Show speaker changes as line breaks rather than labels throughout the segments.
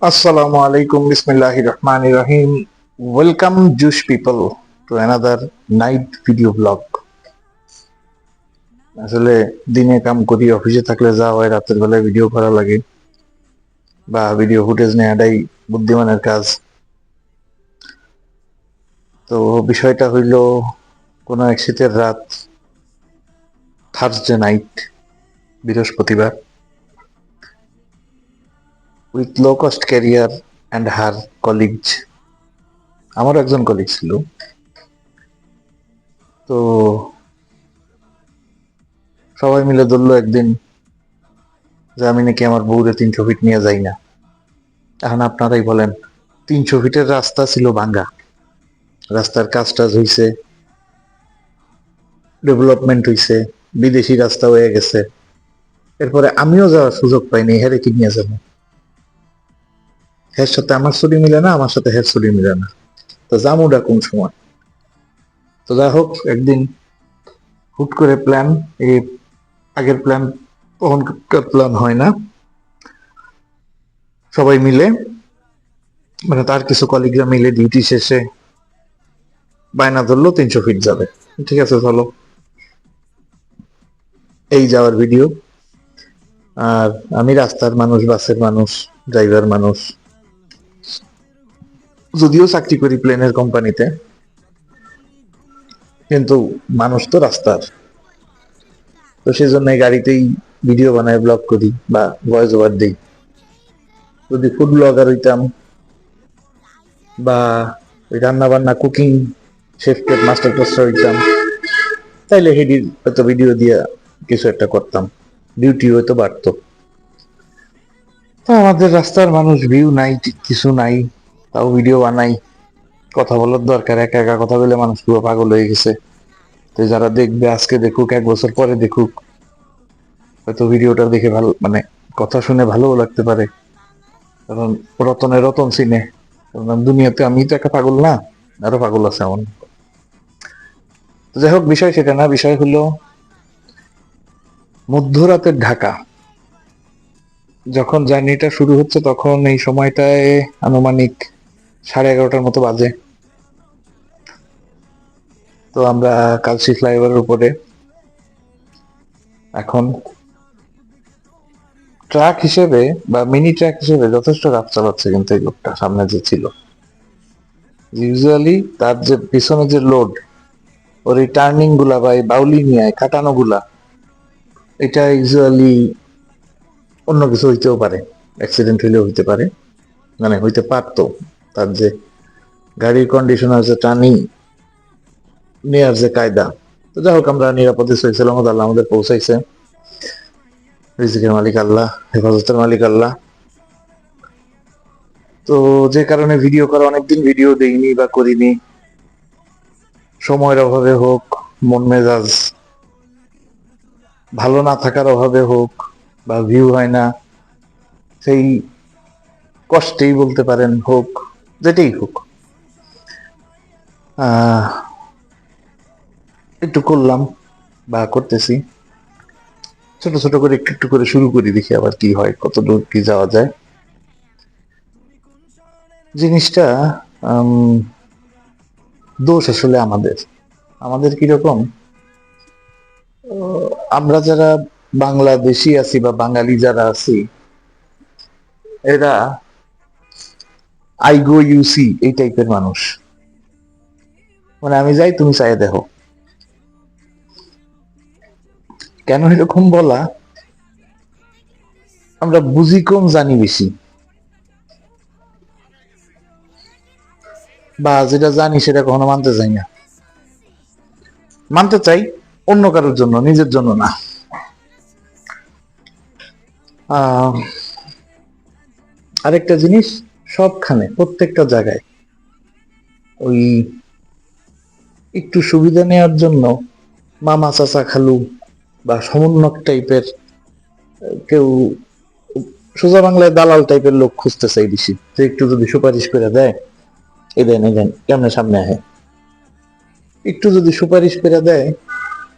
Assalamu alaikum, Bismillahir Rahmanir Rahim. Welcome, Jewish people, to another night video vlog. আসলে দিনে কাম করি, অফিসে থাকলে যা হয় রাতের বেলায় ভিডিও করা লাগে বা ভিডিও ফুটেজ নেওয়াটাই বুদ্ধিমানের কাজ। তো বিষয়টা হইল কোনো এক শীতের রাত, থার্সডে নাইট, বৃহস্পতিবার, with low cost career and her colleagues. আমারও একজন কলিগ ছিল। তো সবাই মিলে ধরলো একদিন যে আমি নাকি আমার বউরে 300 ফিট নিয়ে যাই না। এখন আপনারাই বলেন, 300 ফিটের রাস্তা ছিল ভাঙ্গা, রাস্তার কাজ টাজ হইছে, ডেভেলপমেন্ট হইছে, বিদেশি রাস্তা হয়ে গেছে, এরপরে আমিও যাওয়ার সুযোগ পাইনি, হেরে কি নিয়ে যাবো? হের সাথে আমার ছুটি মিলে না, আমার সাথে হের ছুটি মিলে না, তো জামুটা কোন সময়? তো যাই হোক, একদিন হুট করে প্ল্যান, এই আগের প্ল্যান তখনকার প্ল্যান হয় না, সবাই মিলে মানে তার কিছু কলিগরা মিলে ডিউটি শেষে বায়না ধরলো 300 ফিট যাবে। ঠিক আছে, চলো। এই যাওয়ার ভিডিও। আর আমি রাস্তার মানুষ, বাসের মানুষ, ড্রাইভার মানুষ, যদিও চাকরি করি প্লেনের কোম্পানিতে, কিন্তু মানুষ তো রাস্তার। তো সেই জন্য গাড়িতেই ভিডিও বানাই, ব্লগ করি বা ভয়েস ওভার দিই। যদি ফুড ব্লগার হইতাম বা ওই রান্না বান্না কুকিং শেফ মাস্টার ক্লাসটা হইতাম, তাইলে হেডির হয়তো ভিডিও দিয়া কিছু একটা করতাম, ডিউটি হয়তো বাড়তো। তো আমাদের রাস্তার মানুষ, ভিউ নাই, কিছু নাই, তাও ভিডিও বানাই। কথা বলার দরকার, একা একা কথা বলে মানুষ পুরো পাগল হয়ে গেছে। তো যারা দেখবে আজকে দেখুক, 1 বছর পরে দেখুক, হয়তো ভিডিওটা দেখে ভালো, মানে কথা শুনে ভালোও লাগতে পারে। কারণ রতনে রতন চিনে, কারণ দুনিয়াতে আমি তো একা পাগল না, আরো পাগল আছে এমন। তো যাই হোক, বিষয় সেটা না, বিষয় হলো মধ্যরাতের ঢাকা। যখন জার্নিটা শুরু হচ্ছে তখন এই সময়টায় আনুমানিক 11:30টার মতো বাজে। তো আমরা কালশি ফ্লাইওভারের উপরে। এখন ট্রাক হিসেবে বা মিনি ট্রাক হিসেবে যথেষ্ট রাত চালাচ্ছে কিন্তু এই লোকটা সামনে যে ছিল। ইউজুয়ালি তার যে পিছনে যে লোড, ওর এই টার্নিং গুলা বা এই বাউলি নিয়ে কাটানো গুলা, এটা ইউজুয়ালি অন্য কিছু হইতেও পারে, অ্যাক্সিডেন্ট হইলেও হইতে পারে, মানে হইতে পারতো। তার যে গাড়ির কন্ডিশনার, যে টার্নিং নেয়ার যে কায়দা। তো যাই হোক, আমরা নিরাপদে সহিসালাম আল্লাহ আমাদের পৌঁছাইছে। রিজিকের মালিক আল্লাহ, হেফাজতের মালিক আল্লাহ। তো যে কারণে ভিডিও করা, অনেকদিন ভিডিও দেইনি বা করিনি, সময়ের অভাবে হোক, মন মেজাজ ভালো না থাকার অভাবে হোক, বা ভিউ হয় না সেই কষ্টেই বলতে পারেন হোক, যেটাই হোক, একটু করলাম বা করতেছি। ছোট ছোট করে একটু একটু করে শুরু করি, দেখি আবার কি হয়, কত দূর কি যাওয়া যায়। জিনিসটা দোষ আসলে আমাদের। আমাদের কিরকম, আমরা যারা বাংলাদেশি আছি বা বাঙালি যারা আছি, এরা আই গো ইউ সি এই টাইপের মানুষ। মানে আমি যাই, তুমি চাই দেখো। কেন এরকম বলা? আমরা বুঝি কম, জানি বেশি, বা যেটা জানি সেটা কখনো মানতে চাই না। মানতে চাই অন্য কারোর জন্য, নিজের জন্য না। আরেকটা জিনিস, সবখানে প্রত্যেকটা জায়গায় ওই একটু সুবিধা নেওয়ার জন্য মামা চাচা খালু বা সমন্বয়ক টাইপের কেউ, সোজা বাংলায় দালাল টাইপের লোক খুঁজতে চাই বেশি, যে একটু যদি সুপারিশ করে দেয়, এই দেন এই দেন, কেমনে সামনে আহে, একটু যদি সুপারিশ করে দেয়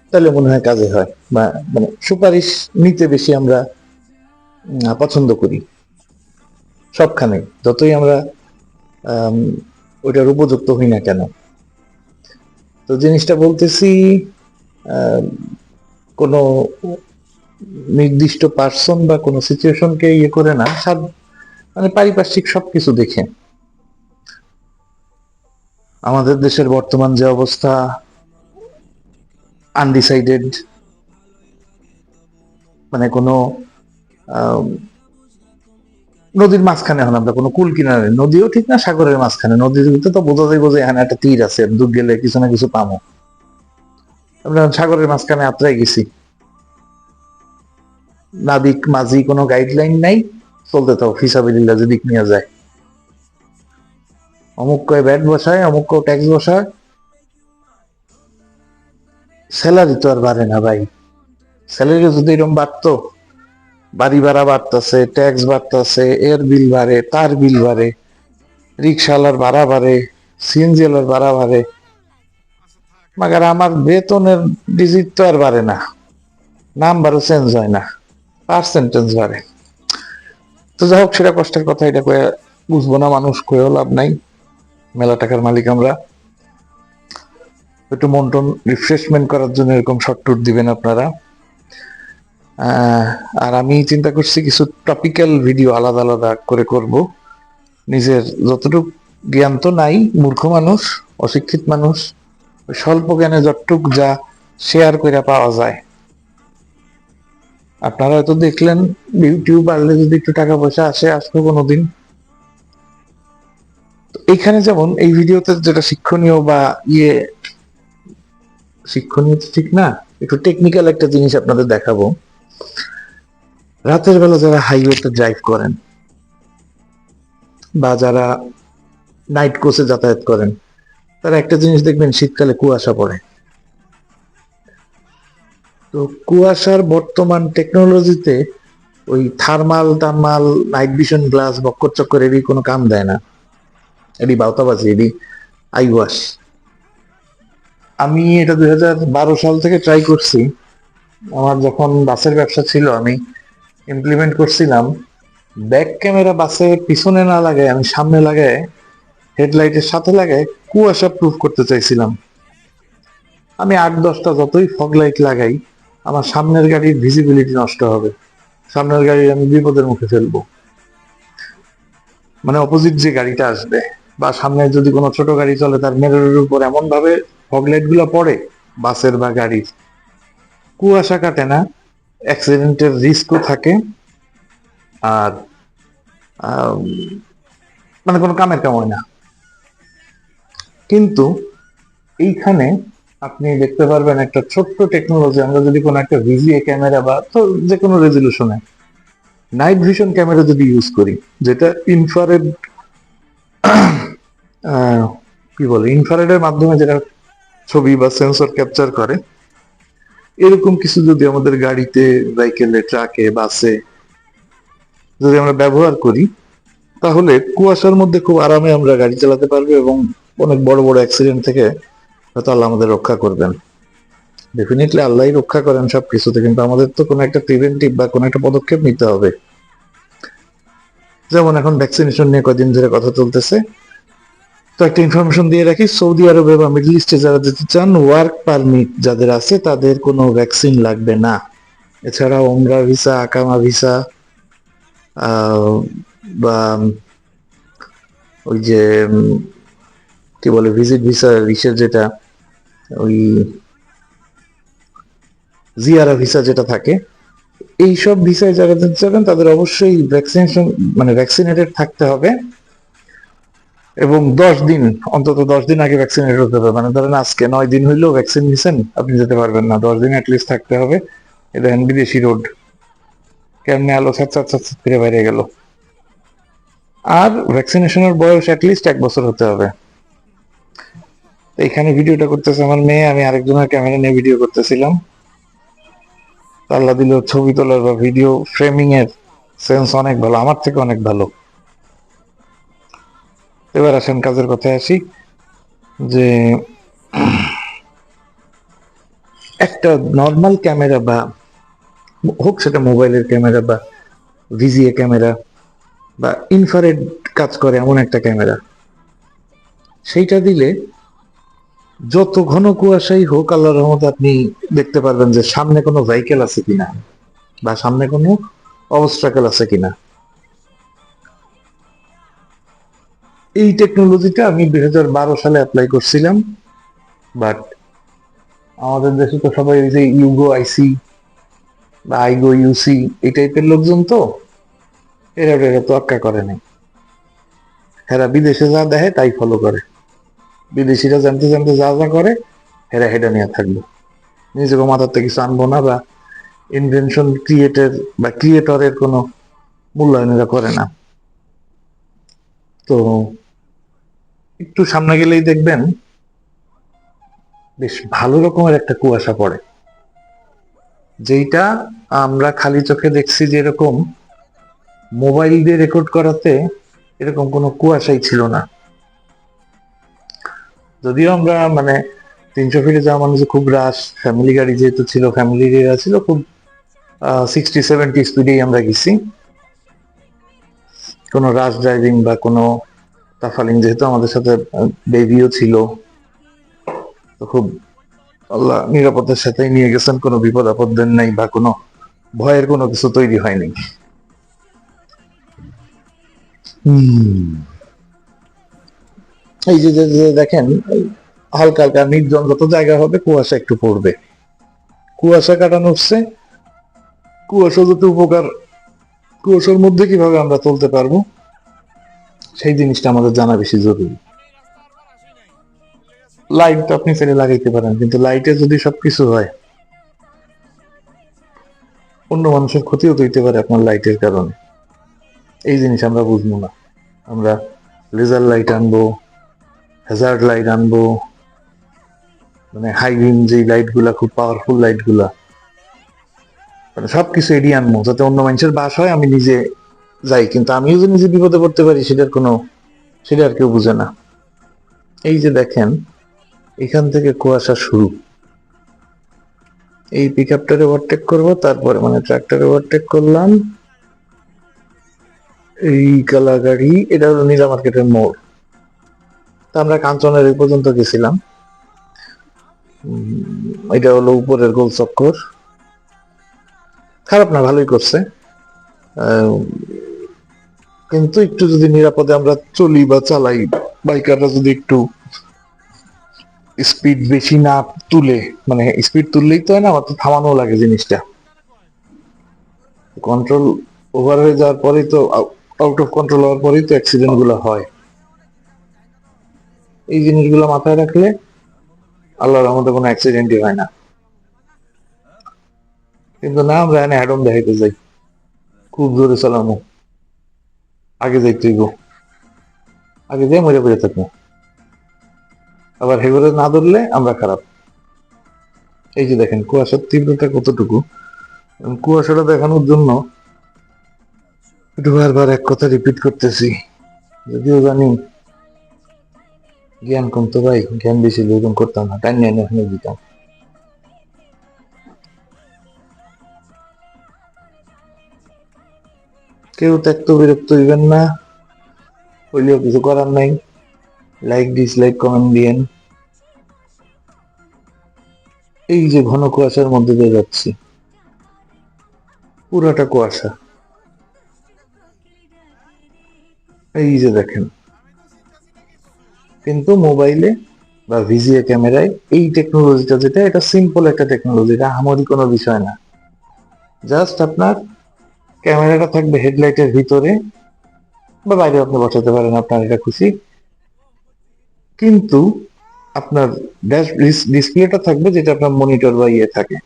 তাহলে মনে হয় কাজে হয়, বা মানে সুপারিশ নিতে বেশি আমরা পছন্দ করি। সবখানে, যতই আমরা ওইটার উপযুক্ত হই না কেন। তো জিনিসটা বলতেছি, কোনো নির্দিষ্ট পার্সন বা কোনো সিচুয়েশনকে ইয়ে করে না, মানে পারিপার্শ্বিক সবকিছু দেখে। আমাদের দেশের বর্তমান যে অবস্থা, আনডিসাইডেড, মানে কোনো নদীর মাঝখানে, এখন আমরা কোনো কুল কিনারে, নদীও ঠিক না সাগরের মাঝখানে, নদীর ভিতরে তো বোঝা যাইব যে এখানে একটা তীর আছে, দূর গেলে কিছু না কিছু পাবো। আমরা সাগরের মাঝখানে আত্রাই গেছি, নাবিক মাঝি কোনো গাইডলাইন নাই, চলতে থাও ফিসাবিলিল্লাহ যেদিক নিয়ে যায়। অমুক কয় ব্যাট বসায়, অমুক কেউ ট্যাক্স বসায়, স্যালারি তো আর বাড়ে না ভাই। স্যালারি যদি এরকম বাড়তো, বাড়ি ভাড়া বাড়তেছে, ট্যাক্স বাড়তেছে, এর বিল বাড়ে, তার বিল বাড়ে, রিক্সাওয়ালার ভাড়া বাড়ে, সিএনজি ওয়ালার ভাড়া বাড়ে, মাগার আমার বেতনের ডিজিট তো আর বাড়ে না, নাম্বারও চেঞ্জ হয় না, পার্সেন্টেজ বাড়ে। তো যাই হোক, সেটা কষ্টের কথা, এটা কয়ে বুঝবো না মানুষ, কয়েও লাভ নাই, মেলা টাকার মালিক আমরা। একটু মন টন রিফ্রেশমেন্ট করার জন্য এরকম শর্ট টুর দিবেন আপনারা। আর আমি চিন্তা করছি কিছু টপিক্যাল ভিডিও আলাদা আলাদা করে করব। নিজের যতটুকু জ্ঞান তো নাই, মূর্খ মানুষ, অশিক্ষিত মানুষ, স্বল্প জ্ঞানে যতটুক যা শেয়ার করে পাওয়া যায়। আপনারা হয়তো দেখলেন ইউটিউব আনলে যদি একটু টাকা পয়সা আসবে কোনোদিন। এইখানে যেমন এই ভিডিওতে যেটা শিক্ষণীয় বা শিক্ষণীয় ঠিক না, একটু টেকনিক্যাল একটা জিনিস আপনাদের দেখাবো। রাতের বেলা যারা হাইওয়েতে ড্রাইভ করেন বা যারা নাইট কোচে যাতায়াত করেন, তারা একটা জিনিস দেখবেন, শীতকালে কুয়াশা পড়ে। তো কুয়াশার বর্তমান টেকনোলজিতে ওই thermal thermal night vision glass বক্কর চক্কর এরই কোনো কাম দেয় না, এটি বাউতাবাজি, এটি আইওয়াশ। আমি এটা 2012 সাল থেকে ট্রাই করছি। আমার যখন বাসের ব্যবসা ছিল, আমি ইমপ্লিমেন্ট করছিলাম ব্যাক ক্যামেরা বাসে পিছনে না লাগায় আমি সামনে লাগায়, হেডলাইটের সাথে লাগায় কুয়াশা প্রুফ করতে চাইছিলাম। আমি 8-10টা যতই ফগ লাইট লাগাই, আমার সামনের গাড়ির ভিজিবিলিটি নষ্ট হবে, সামনের গাড়ি আমি বিপদের মুখে ফেলবো। মানে অপোজিট যে গাড়িটা আসবে বা সামনে যদি কোনো ছোট গাড়ি চলে, তার মিররের উপর এমন ভাবে ফগ লাইট গুলো পড়ে, বাসের বা গাড়ির, কুয়াশা কাটে না, অ্যাক্সিডেন্টের রিস্কও থাকে, আর মানে কোনো কামের কাম হয় না। কিন্তু এইখানে আপনি দেখতে পারবেন একটা ছোট্ট টেকনোলজি, আমরা যদি কোনো একটা ভিজিএ ক্যামেরা বা তো যে কোনো রেজলিউশনে নাইট ভিশন ক্যামেরা যদি ইউজ করি, যেটা ইনফ্রারেড, কি বলে, ইনফ্রারেডের মাধ্যমে যেটা ছবি বা সেন্সর ক্যাপচার করে, এরকম কিছু যদি আমাদের গাড়িতে, সাইকেলে, ট্রাকে, বাসে যদি আমরা ব্যবহার করি, তাহলে কুয়াশার মধ্যে খুব আরামে আমরা গাড়ি চালাতে পারবো এবং অনেক বড় বড় অ্যাক্সিডেন্ট থেকে হয়তো আল্লাহ আমাদের রক্ষা করবেন। ডেফিনেটলি আল্লাহই রক্ষা করেন সব কিছুতে, কিন্তু আমাদের তো কোনো একটা প্রিভেন্টিভ বা কোনো একটা পদক্ষেপ নিতে হবে। যেমন এখন ভ্যাকসিনেশন নিয়ে কয়দিন ধরে কথা চলতেছে, তো একটা ইনফরমেশন দিয়ে রাখি, সৌদি আরবে বা মিডল ইস্টে যারা যেতে চান, ওয়ার্ক পারমিট যাদের আছে তাদের কোনো ভ্যাকসিন লাগবে না। এছাড়া ওমরা ভিসা, আকামা ভিসা, বা ওই যে কি বলে, ভিজিট ভিসা, রিসের যেটা, ওই জিয়ারা ভিসা যেটা থাকে, এইসব ভিসায় যারা যেতে চাবেন তাদের অবশ্যই ভ্যাকসিনেশন, মানে ভ্যাকসিনেটেড থাকতে হবে, এবং 10 দিন, অন্তত 10 দিন আগে ভ্যাকসিনেটেড হতে হবে। মানে ধরেন আজকে 9 দিন হইলেও ভ্যাকসিন নিছেন, আপনি যেতে পারবেন না, 10 দিন অ্যাটলিস্ট থাকতে হবে। এ দেখেন বিদেশি রোড কেমনে আলো ছাত ছাত ছাত ফিরে বাইরে গেল। আর ভ্যাকসিনেশনের বয়স অ্যাটলিস্ট 1 বছর হতে হবে। এখানে ভিডিওটা করতেছে আমার মেয়ে, আমি আরেকজনের ক্যামেরা নিয়ে ভিডিও করতেছিলাম। আল্লাহ দিল ছবি তোলার বা ভিডিও ফ্রেমিং এর সেন্স অনেক ভালো, আমার থেকে অনেক ভালো। এবার আসেন কাজের কথায় আসি, যে একটা নর্মাল ক্যামেরা বা হোক সেটা মোবাইলের ক্যামেরা বা ভিজিএ ক্যামেরা, বা ইনফ্রারেড কাজ করে এমন একটা ক্যামেরা, সেইটা দিলে যত ঘন কুয়াশাই হোক আল্লাহর রহমতে আপনি দেখতে পারবেন যে সামনে কোনো ভেহিকেল আছে কিনা বা সামনে কোনো অবস্ট্রাকেল আছে কিনা। এই টেকনোলজিটা আমি 2012 সালে অ্যাপ্লাই করছিলাম, বাট আমাদের দেশে তো সবাই ওই যে ইউগো আইসি বা আইগো ইউসি এই টাইপের লোকজন, তো এরা তোয়াক্কা করে নাই। এরা বিদেশে যা দেখে তাই ফলো করে, বিদেশিরা জানতে জানতে যা যা করে এরা হেডা নিয়ে থাকবে, নিজেকে মাথার থেকে কিছু আনবো না বা ইনভেনশন বা ক্রিয়েটরের কোনো মূল্যায়ন এরা করে না। তো একটু সামনে গেলেই দেখবেন বেশ ভালো রকমের একটা কুয়াশা পড়ে, যেইটা আমরা খালি চোখে দেখছি যে এরকম, মোবাইল দিয়ে রেকর্ড করাতে এরকম কোনো কুয়াশাই ছিল না। যদিও আমরা মানে 300 ফিটে যাওয়া মানুষ খুব রাশ, ফ্যামিলি গাড়ি যেহেতু ছিল, ফ্যামিলি ছিল খুব 60-70 স্পিডেই আমরা গেছি, কোনো রাশ ড্রাইভিং বা কোনো তাফালিং, যেহেতু আমাদের সাথে বেবিও ছিল, তো খুব আল্লাহ নিরাপত্তার সাথেই নিয়ে গেছেন, কোনো বিপদ আপদ দেন নাই বা কোনো ভয়ের কোনো কিছু তৈরি হয়নি। এই যে দেখেন হালকা হালকা নির্জন যত জায়গা হবে কুয়াশা একটু পড়বে, কুয়াশা কাটানো হচ্ছে, কুয়াশা যত উপকার, কুয়াশার মধ্যে কিভাবে আমরা চলতে পারবো সেই জিনিসটা আমাদের জানা বেশি জরুরি। লাইট তো আপনি ফেলে লাগাইতে পারেন, কিন্তু লাইটে যদি সবকিছু হয়, অন্য মানুষের ক্ষতিও তো হইতে পারে আপনার লাইটের কারণে। এই জিনিস আমরা বুঝবো না, আমরা লেজার লাইট আনবো, হ্যাজার্ড লাইট আনবো, মানে হাই বিম যে লাইট গুলা, খুব পাওয়ারফুল লাইট গুলা, মানে সবকিছু এড়িয়ে আনবো যাতে অন্য মানুষের বাস হয়, আমি নিজে যাই, কিন্তু আমিও যে নিজে বিপদে পড়তে পারি সেটা আর কেউ বুঝে না। এই যে দেখেন এখান থেকে কুয়াশা শুরু, এই পিক আপটারে ওভারটেক করবো, তারপরে মানে ট্রাক্টরে ওভারটেক করলাম, এই কালা গাড়ি, এটা হলো নীলা মার্কেটের মোড়। তা আমরা কাঞ্চনের এই পর্যন্ত গেছিলাম, এটা হলো উপরের গোল চক্কর, খারাপ না, ভালোই করছে, কিন্তু একটু যদি নিরাপদে আমরা চলি বা চালাই, বাইকাররা যদি একটু স্পিড বেশি না তুলে, মানে স্পিড তুললেই তো হয় না, আমার তো থামানো লাগে জিনিসটা, কন্ট্রোল ওভার হয়ে যাওয়ার পরেই তো, আউট অফ কন্ট্রোল হওয়ার পরেই তো অ্যাক্সিডেন্ট গুলো হয়। এই জিনিসগুলো মাথায় রাখলে আল্লাহর রহমতে কোনো অ্যাক্সিডেন্টই হয় না। কিন্তু না, আমরা এখানে অ্যাডম দেখাইতে যাই, খুব জোরে চালামো, আগে যাইতে হইব, আগে যাই মরে পড়ে থাকবো, আবার হেগুলো না ধরলে আমরা খারাপ। এই যে দেখেন কুয়াশার তীব্রতা কতটুকু, কুয়াশাটা দেখানোর জন্য একটু বারবার এক কথা রিপিট করতেছি, যদিও জানি জ্ঞান কম, তো ভাই জ্ঞান বেশি এরকম করতাম না, টাইম নিয়ে এখানে দিতাম। কেউ ত্যাক্ত বিরক্ত হইবেন না, হইলেও কিছু করার নাই, লাইক ডিসলাইক কমেন্ট দিয়েন। এই যে ঘন কুয়াশার মধ্যে দিয়ে যাচ্ছি, পুরাটা কুয়াশা, এই যে দেখেন, কিন্তু মোবাইলে বা ভিজিএ ক্যামেরায় এই টেকনোলজিটা যেটা, এটা সিম্পল একটা টেকনোলজি, এটা আহামরি কোনো বিষয় না, জাস্ট আপনার ক্যামেরাটা থাকবে হেডলাইটের ভিতরে বা বাইরে আপনি বসাতে পারেন আপনার এটা খুশি, কিন্তু আপনার ড্যাশ ডিসপ্লেটা থাকবে যেটা আপনার মনিটর বা ইয়ে থাকে।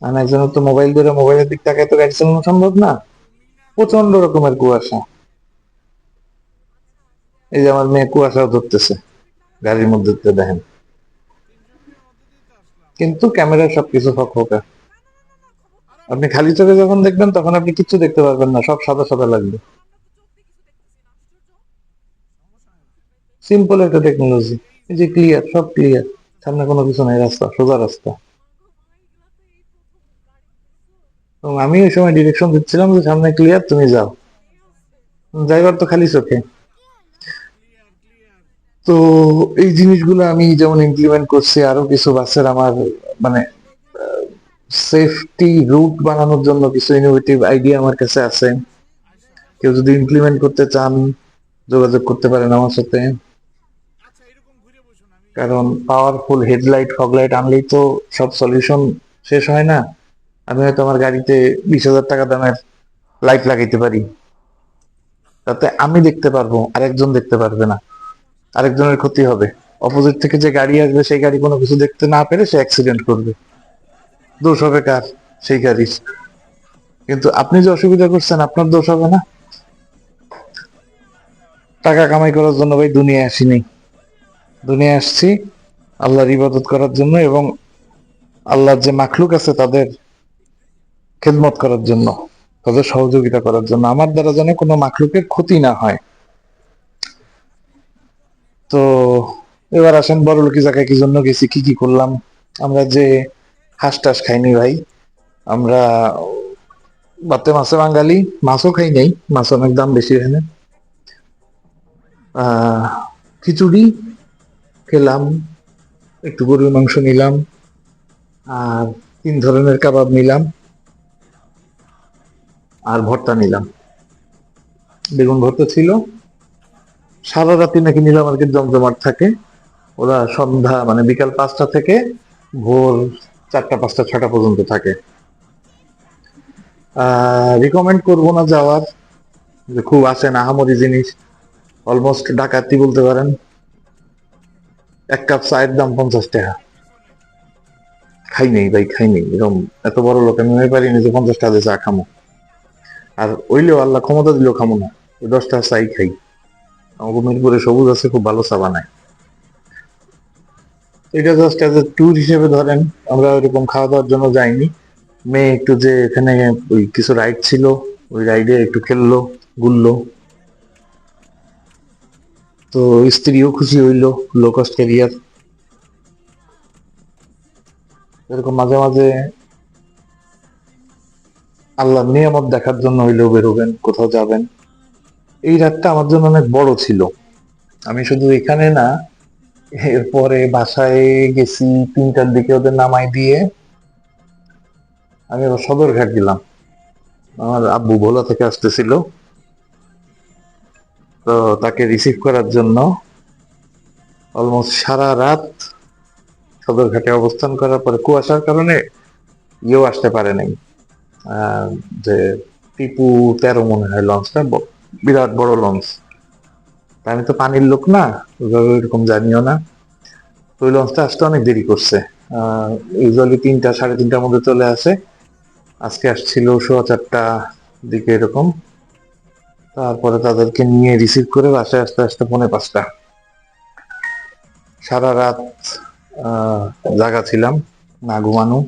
আর একজনের তো মোবাইল ধরে মোবাইলের দিক তাকায় তো গাড়ি চালানো সম্ভব না, প্রচন্ড রকমের কুয়াশা। এই যে আমার মেয়ে কুয়াশাও ধরতেছে গাড়ির মধ্যে দেখেন, কিন্তু ক্যামেরায় সবকিছু ফকফকা, আপনি খালি চোখে যখন দেখবেন তখন আপনি কিচ্ছু দেখতে পারবেন না, সব সাদা সাদা লাগবে। সিম্পল একটা টেকনোলজি, এই যে ক্লিয়ার, সব ক্লিয়ার, সামনে কোনো কিছু নাই, রাস্তা সোজা রাস্তা। এবং আমি ওই সময় ডিরেকশন দিচ্ছিলাম যে সামনে ক্লিয়ার, তুমি যাও, ড্রাইভার তো খালি চোখে। তো এই জিনিসগুলো আমি যেমন ইমপ্লিমেন্ট করছি, আরো কিছু বাসের আমার মানে সেফটি রুট বানানোর জন্য কিছু ইনোভেটিভ আইডিয়া আমার কাছে আছে। কেউ যদি ইমপ্লিমেন্ট করতে চান যোগাযোগ করতে পারেন আমার সাথে। কারণ পাওয়ারফুল হেডলাইট ফগলাইট আনলেই তো সব সলিউশন শেষ হয় না। আমি হয়তো আমার গাড়িতে 20,000 টাকা দামের লাইট লাগাইতে পারি, তাতে আমি দেখতে পারবো আরেকজন দেখতে পারবে না, আরেকজনের ক্ষতি হবে। অপোজিট থেকে যে গাড়ি আসবে সেই গাড়ি কোনো কিছু দেখতে না পেরে সে অ্যাক্সিডেন্ট করবে, দোষ হবে কার? সেই গাড়ির। কিন্তু আপনি যে অসুবিধা করছেন আপনার দোষ হবে না। টাকা কামাই করার জন্য ভাই দুনিয়ায় আসিনি, দুনিয়ায় আসছি আল্লাহর ইবাদত করার জন্য এবং আল্লাহর যে মাখলুক আছে তাদের খেদমত করার জন্য, তাদের সহযোগিতা করার জন্য, আমার দ্বারা যেন কোনো মাখলুকের ক্ষতি না হয়। তো এবার আসেন বড়লোকি জায়গায় কি জন্য গেছি, কি কি করলাম। আমরা যে হাঁস টাস খাইনি ভাই, আমরা বাতে মাছে বাঙালি, মাছও খাই নাই, মাছ অনেক দাম বেশি এখানে। আহ খিচুড়ি খেলাম, একটু গরুর মাংস নিলাম, আর 3 ধরনের কাবাব নিলাম, আর ভর্তা নিলাম, বেগুন ভর্তা ছিল। সারা রাতি নাকি নীলা মার্কেট জমজমাট থাকে। ওরা সন্ধ্যা মানে বিকাল 5টা থেকে ভোর 4টা 5টা 6টা পর্যন্ত থাকে। রিকমেন্ড করবো না যাওয়ার, যে খুব আসেন আহামরি জিনিস, অলমোস্ট ডাকাতি বলতে পারেন। 1 কাপ চায়ের দাম 50 টাকা। খাই নেই ভাই, খাই নেই, এরকম এত বড় লোক আমি হয়ে পারিনি যে 50 টাকা দিয়ে চা খামো। আর ওইলেও আল্লাহ ক্ষমতা দিলেও খামো না, 10 টাকা চাই খাই। আমাকে মিরপুরে সবুজ আছে, খুব ভালো চা বানায়। এটা জাস্ট এজ এ ট্যুর হিসেবে ধরেন, আমরা ওইরকম খাওয়া দাওয়ার জন্য যাইনি। মেয়ে একটু যে এখানে ওই কিছু রাইড ছিল, ওই রাইডে একটু খেললো, ঘুরলো। তো স্ত্রীও খুশি হইলো, লো কস্ট ক্যারিয়ার। এরকম মাঝে মাঝে আল্লাহ নিয়ামত দেখার জন্য হইলেও বেরোবেন, কোথাও যাবেন। এই রাতটা আমার জন্য অনেক বড় ছিল। আমি শুধু এখানে না, এরপরে বাসায় গেছি 3টার দিকে, ওদের নামাই দিয়ে আমি আবার সদরঘাট গেলাম। আমার আব্বু ভোলা থেকে আসতেছিল, তো তাকে রিসিভ করার জন্য অলমোস্ট সারা রাত সদরঘাটে অবস্থান করার পরে কুয়াশার কারণে ইয়েও আসতে পারে নাই। আহ, যে টিপু 13 মনে হয় লঞ্চটা, বিরাট বড় লঞ্চ। তা আমি তো পানির লোক না, ওইভাবে ওইরকম জানিও না। তো ওই লঞ্চটা আসতে অনেক দেরি করছে। ইউজুয়ালি 3টা 3:30টার মধ্যে চলে আসে, আজকে আসছিল 4:15 দিকে এরকম। তারপরে তাদেরকে নিয়ে রিসিভ করে বাসায় আসতে আসতে 4:45। সারা রাত আহ জাগা ছিলাম, না ঘুমানো।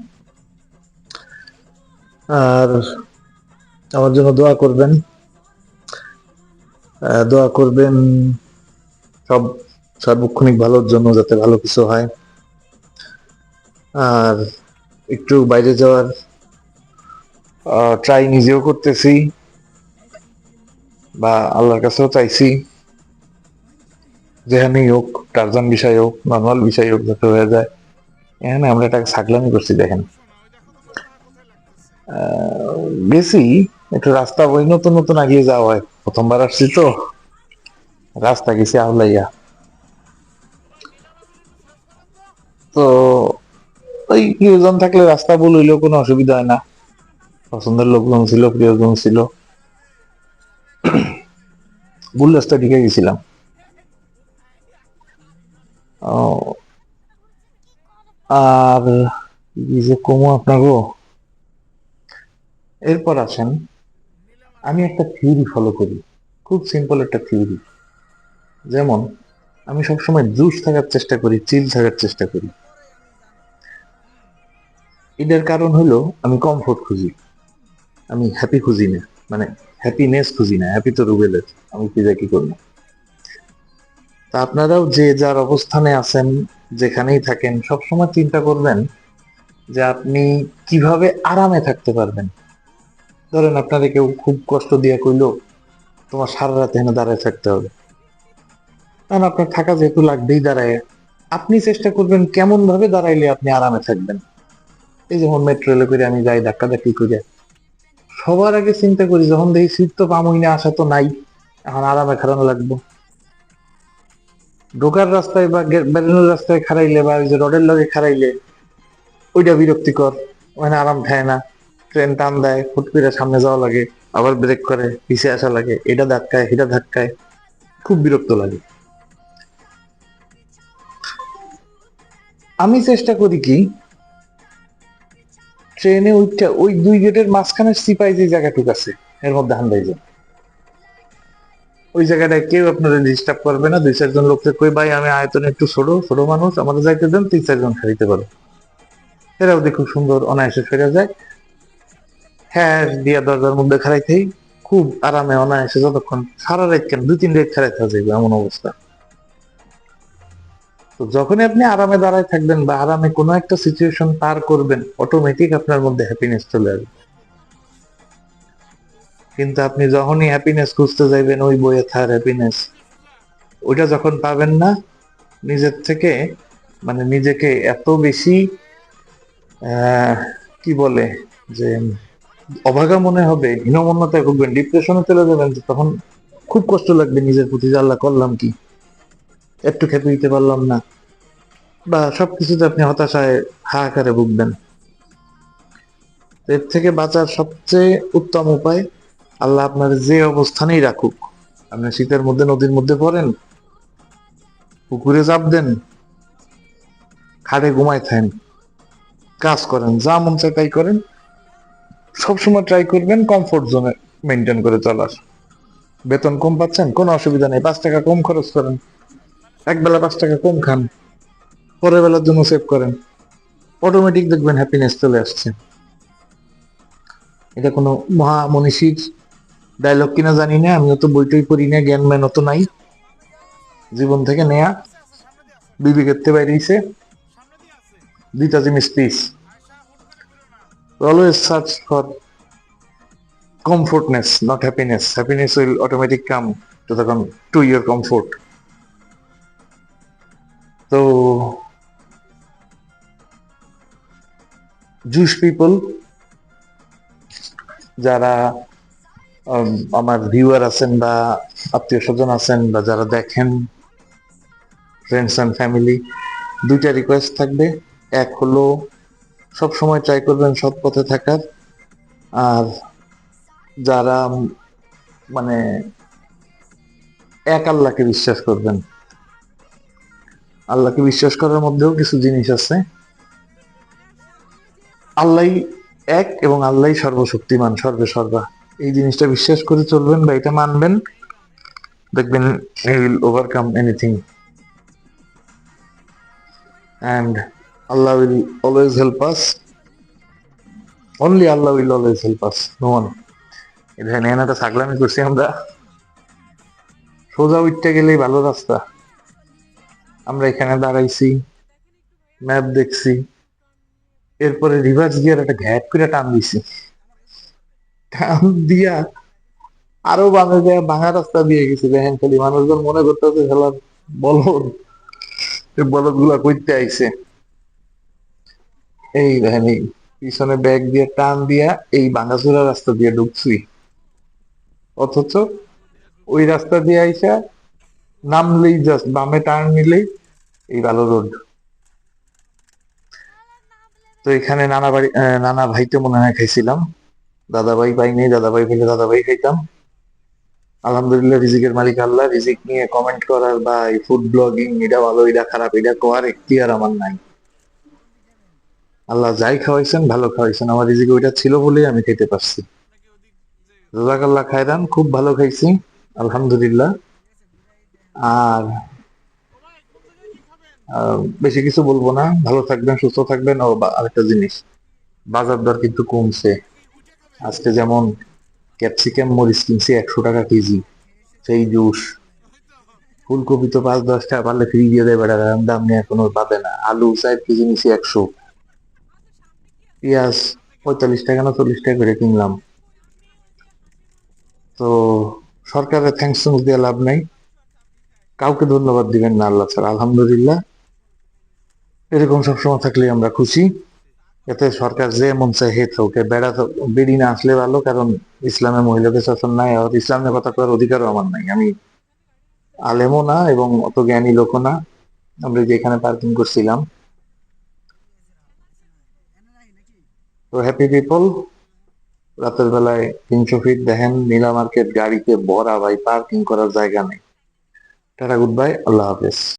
আর আমার জন্য দোয়া করবেন, দোয়া করবেন সব সার্বক্ষণিক ভালোর জন্য, যাতে ভালো কিছু হয়। আর একটু বাইরে যাওয়ার ট্রাই নিজেও করতেছি, বা আল্লাহর কাছেও চাইছি, যেখানেই হোক, টার্জান বিষয় হোক, নর্মাল বিষয় হোক, যাতে হয়ে যায়। এখানে আমরা একটা ছাগলামি করছি দেখেন। গেছি একটু রাস্তা ওই নতুন নতুন আগিয়ে যাওয়া হয়, প্রথমবার আসছি তো, রাস্তা গেছি আহলাইয়া। তো ওই প্রিয়জন থাকলে রাস্তা ভুল হইলেও কোনো অসুবিধা হয় না। পছন্দের লোকজন ছিল, প্রিয়জন ছিল, ভুল রাস্তা ঢুকে গেছিলাম। ও, আর কি যে কমু আপনাগো। এরপর আসেন, আমি একটা থিওরি ফলো করি, খুব সিম্পল একটা থিওরি। যেমন আমি সবসময় জুস থাকার চেষ্টা করি, চিল থাকার চেষ্টা করি। এটার কারণ হলো আমি কমফোর্ট খুঁজি, আমি হ্যাপি খুঁজি না, মানে হ্যাপিনেস খুঁজি না। হ্যাপি তো রুবেলের, আমি কি যা কি করবো। তা আপনারাও যে যার অবস্থানে আছেন, যেখানেই থাকেন, সবসময় চিন্তা করবেন যে আপনি কিভাবে আরামে থাকতে পারবেন। ধরেন আপনারে কেউ খুব কষ্ট দিয়ে কইলো তোমার সারা রাত এখানে দাঁড়ায় থাকতে হবে, কারণ আপনার থাকা যেহেতু লাগবেই দাঁড়ায়। আপনি চেষ্টা করবেন কেমন ভাবে দাঁড়াইলে আপনি আরামে থাকবেন। এই যেমন মেট্রো রেলে করে আমি যাই, ধাক্কাধাক্কি করে সবার আগে চিন্তা করি, যখন দেখি সিট তো পামই না, আশা তো নাই, এখন আরামে খাড়ানো লাগবো। ঢোকার রাস্তায় বা বেরোনোর রাস্তায় খাড়াইলে বা ওই যে রডের লগে খাড়াইলে ওইটা বিরক্তিকর, ওখানে আরাম খায় না। ট্রেন টান দেয়, হুট করে সামনে যাওয়া লাগে, আবার ব্রেক করে পিছিয়ে আসা লাগে, এটা ধাক্কায় এটা ধাক্কায়, খুব বিরক্ত লাগে। আমি চেষ্টা করি কি, ট্রেনে ওইটা ওই দুই গেটের মাঝখানে সিপাই যে জায়গাটুকু আছে এর মধ্যে হান্দাই যায়, ওই জায়গাটায় কেউ আপনারা ডিস্টার্ব করবে না। দুই চারজন লোককে কই, ভাই আমি আয়তনে একটু ছোট ছোট মানুষ, আমাদের যাইতে দেন, তিন চারজন খাইতে পারো। এরাও দেখে খুব সুন্দর অনায়াসে ফেরা যায়। হ্যাঁ, দিয়া দরজার মধ্যে খারাইতেই খুব আরামে অনায়াসে, যতক্ষণ সারা রাত কেন 2-3 রাত খারাইতে যাবে এমন অবস্থা। তো যখনই আপনি আরামে দাঁড়ায় থাকবেন বা আরামে কোনো একটা সিচুয়েশন পার করবেন, অটোমেটিক আপনার মধ্যে হ্যাপিনেস চলে আসবে। কিন্তু আপনি যখনই হ্যাপিনেস খুঁজতে যাইবেন, ওই বইয়ে থার হ্যাপিনেস, ওইটা যখন পাবেন না, নিজের থেকে মানে নিজেকে এত বেশি আহ কি বলে যে অভাগা মনে হবে, হীনমন্যতায় ভুগবেন, ডিপ্রেশনে চলে যাবেন, তখন খুব কষ্ট লাগবে নিজের প্রতি, যে আল্লাহ করলাম কি, একটু খেতে দিতে পারলাম না, বা সবকিছুতে আপনি হতাশায় হাহাকারে ভুগবেন। এর থেকে বাঁচার সবচেয়ে উত্তম উপায়, আল্লাহ আপনার যে অবস্থানেই রাখুক, আপনি শীতের মধ্যে নদীর মধ্যে পড়েন, পুকুরে চাপ দেন, খাটে ঘুমায় থাকেন, কাজ করেন, যা মন চায় তাই করেন, সবসময় ট্রাই করবেন কমফোর্ট জোনে মেনটেন করে চলার। বেতন কম পাচ্ছেন, কোনো অসুবিধা নেই, 5 টাকা কম খরচ করেন, একবেলা 5 টাকা কম খান, পরের বেলার জন্য সেভ করেন, অটোমেটিক দেখবেন হ্যাপিনেস চলে আসছে। এটা কোনো মহা মনীষীর ডায়লগ কিনা জানি না, আমিও তো বইটই পড়ি না, জ্ঞান ম্যান অত নাই, জীবন থেকে নেয়া, বিবেকের থেকে বাইরেছে দুইটা জিনিস piece. Always search for comfortness, not happiness. Happiness will automatically come to your comfort. So, Jewish people, যারা আমার ভিউয়ার আছেন বা আত্মীয় স্বজন আছেন বা যারা দেখেন, ফ্রেন্ডস অ্যান্ড ফ্যামিলি, দুইটা রিকোয়েস্ট থাকবে। এক হলো, সব সময় ট্রাই করবেন সৎ পথে থাকার। আর যারা মানে এক আল্লাহকে বিশ্বাস করবেন, আল্লাহকে বিশ্বাস করার মধ্যেও কিছু জিনিস আছে। আল্লাহ এক এবং আল্লাহ সর্বশক্তিমান, সর্বে সর্বা, এই জিনিসটা বিশ্বাস করে চলবেন বা এটা মানবেন, দেখবেন he will overcome anything and Allah will always help us. Only Allah will always help us, no one. এখানে একটা ছাগলামি করছি আমরা, সোজা উঠতে গেলেই ভালো রাস্তা, আমরা এখানে দাঁড়াইছি, ম্যাপ দেখছি, এরপরে রিভার্স গিয়ার একটা ঘ্যাট করে টান দিছি, টান দিয়া আরো বামে যায় ভাঙা রাস্তা দিয়ে গেছি। দেখেন খালি মানুষজন মনে করতেছে খেলার বলদ, বলদ গুলা করতে আইছে। এই দেখেন, এই পিছনে ব্যাগ দিয়ে টান দিয়া এই ভাঙাচোরা রাস্তা দিয়ে ঢুকছি, অথচ ওই রাস্তা দিয়ে আইসা নামলেই জাস্ট বামে টার্ন নিলেই এই ভালো রোড। তো এখানে নানা ভাইতে মনে হয় খাইছিলাম, দাদা ভাই পাই নাই, দাদা ভাই পেলে দাদা ভাই খাইতাম। আলহামদুলিল্লাহ, রিজিকের মালিক আল্লাহ, রিজিক নিয়ে কমেন্ট করার বা এই ফুড ব্লগিং, এটা ভালো এটা খারাপ এটা কোয়ার এখতিয়ার আমার নাই। আল্লাহ যাই খাওয়াইছেন ভালো খাওয়াইছেন, আমার রিজিকে ওইটা ছিল বলেই আমি খেতে পারছি। জাযাকাল্লাহ খায়রান, খুব ভালো খাইছি আলহামদুলিল্লাহ। আর বেশি কিছু বলবো না, ভালো থাকবেন, সুস্থ থাকবেন। ও আরেকটা জিনিস, বাজার দর কিন্তু কমছে। আজকে যেমন ক্যাপসিকাম মরিচ কিনছি 100 টাকা কেজি, সেই জুস। ফুলকপি তো 5-10 টাকা পারলে ফ্রি দিয়ে দেয় বেড়া, দাম নিয়ে কোনো পাবে না। আলু 4 কেজি নিছি 100, পেঁয়াজ 45 টাকা না 40 টাকা করে কিনলাম। তো সরকারের থ্যাঙ্কস দিয়ে লাভ নাই, কাউকে ধন্যবাদ দিবেন না আল্লাহ ছাড়া। আলহামদুলিল্লাহ, এরকম সবসময় থাকলে আমরা খুশি। এতে সরকার যে মন চায় হে থাকুক, বেড়ি না আসলে ভালো, কারণ ইসলামে মহিলাদের শাসন নাই, আর ইসলামের কথা করার অধিকারও আমার নাই। আমি আলেমও না এবং অত জ্ঞানী লোকও না। আমরা যেখানে পার্কিং করছিলাম, তো হ্যাপি পিপল। রাতের বেলায় 300 ফিট দেখেন নীলা মার্কেট গাড়িতে ভরা, ভাই পার্কিং করার জায়গা নেই। টাটা, গুড বাই, আল্লাহ হাফেজ।